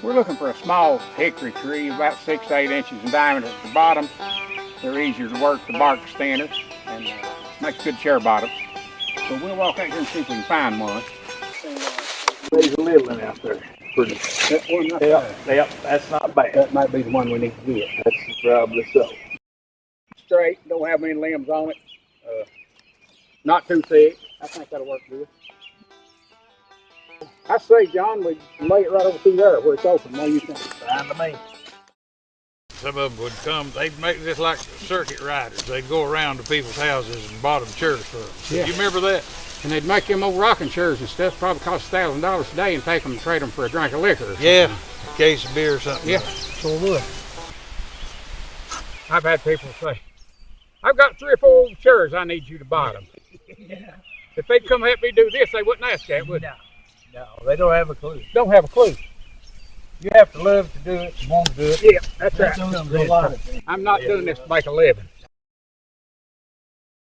We're looking for a small hickory tree, about 6 to 8 inches in diameter at the bottom. They're easier to work, the bark's thinner, and makes good chair bottom. So we'll walk out here and see if we can find one. There's a little one out there. Pretty. That one, yep, that's not bad. That might be the one we need to get. That's probably so. Straight, don't have many limbs on it. Not too thick. I think that'll work good. I say, John, we lay it right over through there where it's open. What do you think? Fine to me. Some of them would come, they'd make this like circuit riders. They'd go around to people's houses and bottom chairs for them. Yeah. You remember that? And they'd make them old rocking chairs and stuff, probably cost $1,000 a day, and take them and trade them for a drink of liquor. Yeah, a case of beer or something. Yeah, sure would. I've had people say, I've got 3 or 4 old chairs I need you to buy them. Yeah. If they'd come help me do this, they wouldn't ask that, would they? No, they don't have a clue. Don't have a clue. You have to love to do it, and want to do it. Yeah, that's right. I'm not doing this to make a living.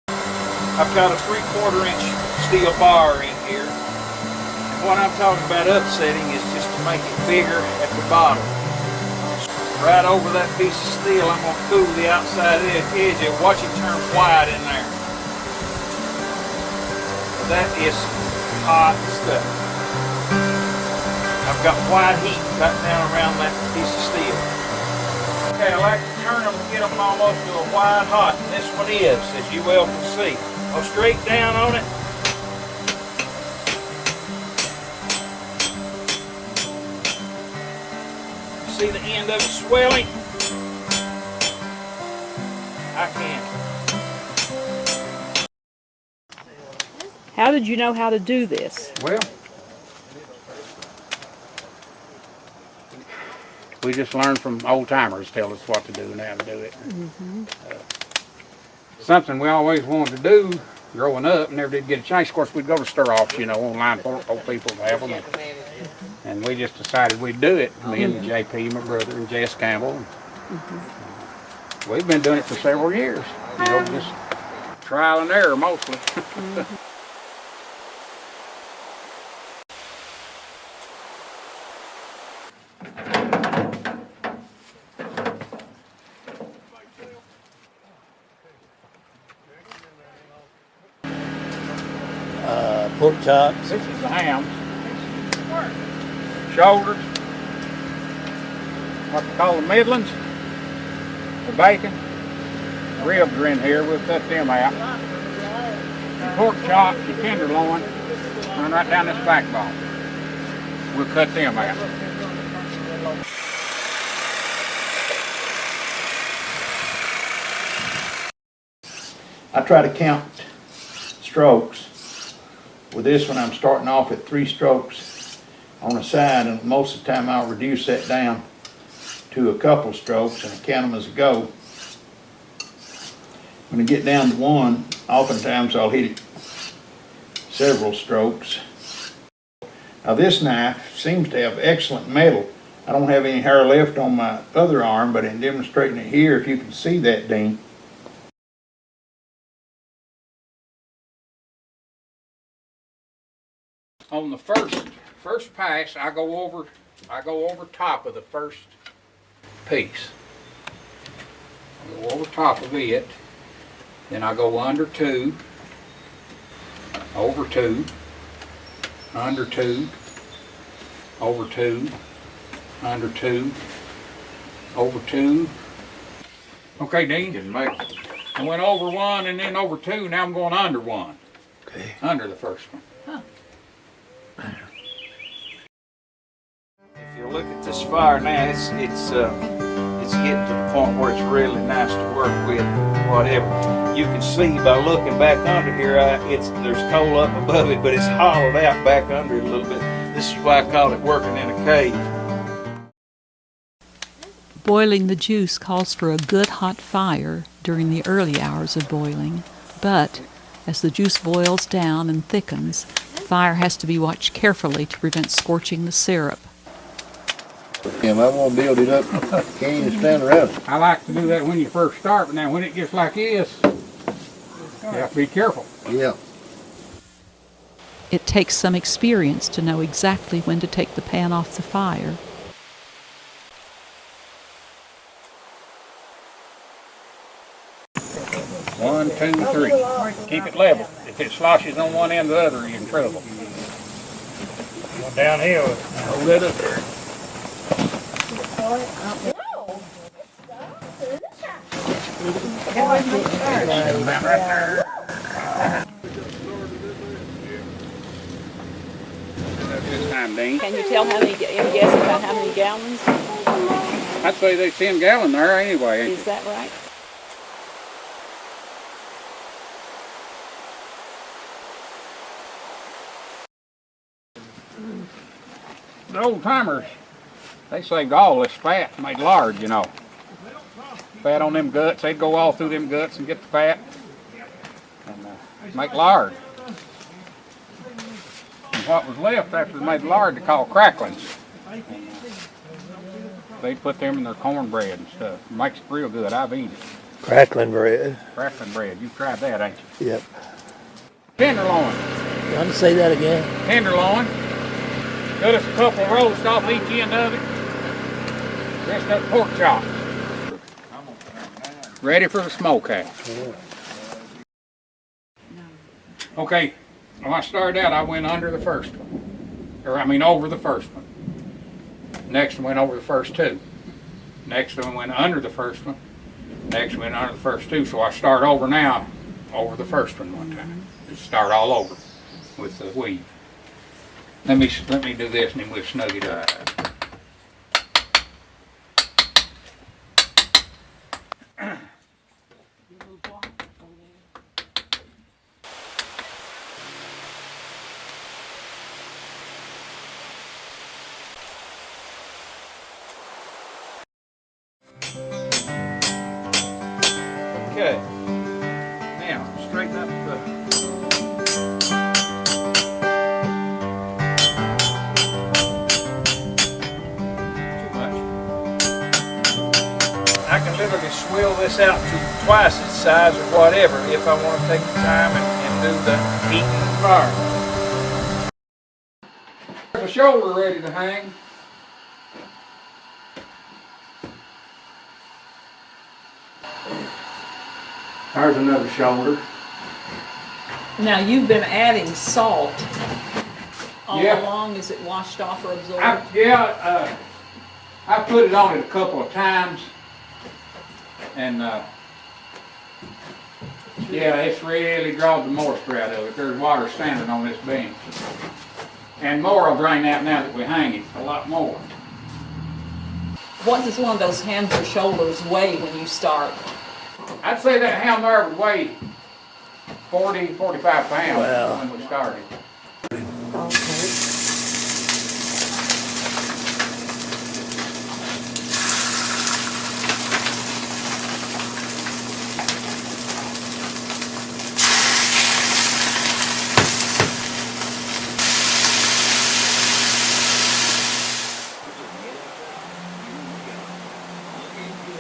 I've got a 3/4 inch steel bar in here. And what I'm talking about upsetting is just to make it bigger at the bottom. Right over that piece of steel, I'm going to cool the outside edge and watch it turn white in there. That is hot stuff. I've got white heat right down around that piece of steel. Okay, I like to turn them and get them almost to a white hot, and this one is, as you well can see. Go straight down on it. See the end of it swelling? I can. How did you know how to do this? Well, we just learned from old timers tell us what to do and how to do it. Something we always wanted to do growing up, never did get a chance. Of course, we'd go to stir-offs, you know, online for old people to have them. And we just decided we'd do it. Me and JP, my brother, and Jess Campbell. We've been doing it for several years. You know, just trial and error mostly. Pork chops. This is the ham. Shoulders. What they call the middlings. The bacon. Ribs are in here. We'll cut them out. The pork chops, the tenderloin, run right down this backbone. We'll cut them out. I try to count strokes. With this one, I'm starting off at 3 strokes on the side, and most of the time I'll reduce that down to a couple strokes and I count them as I go. When I get down to 1, oftentimes I'll hit it several strokes. Now this knife seems to have excellent metal. I don't have any hair left on my other arm, but in demonstrating it here, if you can see that, Dean. On the first pass, I go over top of the first piece. I go over top of it, then I go under 2, over 2, under 2, over 2, under 2, over 2. Okay, Dean. I went over 1 and then over 2. Now I'm going under 1. Okay. Under the first one. If you look at this fire now, it's getting to the point where it's really nice to work with, whatever. You can see by looking back under here, there's coal up above it, but it's hollowed out back under it a little bit. This is why I call it working in a cave. Boiling the juice calls for a good hot fire during the early hours of boiling, but as the juice boils down and thickens, fire has to be watched carefully to prevent scorching the syrup. I want to build it up. Can't even stand around. I like to do that when you first start, but now when it gets like this, you have to be careful. Yeah. It takes some experience to know exactly when to take the pan off the fire. One, two, three. Keep it level. If it sloshes on one end or the other, you're in trouble. Going downhill. Hold it up there. This time, Dean. Can you tell any guess about how many gallons? I'd say there's 10 gallon there anyway. Ain't Is that right? The old timers, they saved all this fat and made lard, you know. Fat on them guts, they'd go all through them guts and get the fat and make lard. And what was left after they made the lard they called cracklings. They'd put them in their cornbread and stuff. It makes it real good. I've eaten it. Crackling bread. Crackling bread. You've tried that, ain't you? Yep. Tenderloin. You want to say that again? Tenderloin. Cut us a couple of roasts off each end of it. Rest up pork chops. Ready for the smokehouse. Okay, when I started out, I went under the first one. Over the first one. Next one went over the first two. Next one went under the first one. Next one went under the first two. So I start over now, over the first one time. Just start all over with the weave. Let me do this and then we'll snug it up. Okay. Now straighten up the I can literally swill this out to twice its size or whatever if I want to take the time and do the heat and the fire. There's a shoulder ready to hang. There's another shoulder. Now you've been adding salt all Yeah. along. Is it washed off or absorbed? I put it on it a couple of times, and yeah, it's really draws the moisture out of it. There's water standing on this bench, and more will drain out now that we hang it. A lot more. What does one of those hands or shoulders weigh when you start? I'd say that ham there would weigh 40, 45 pounds Wow. when we started.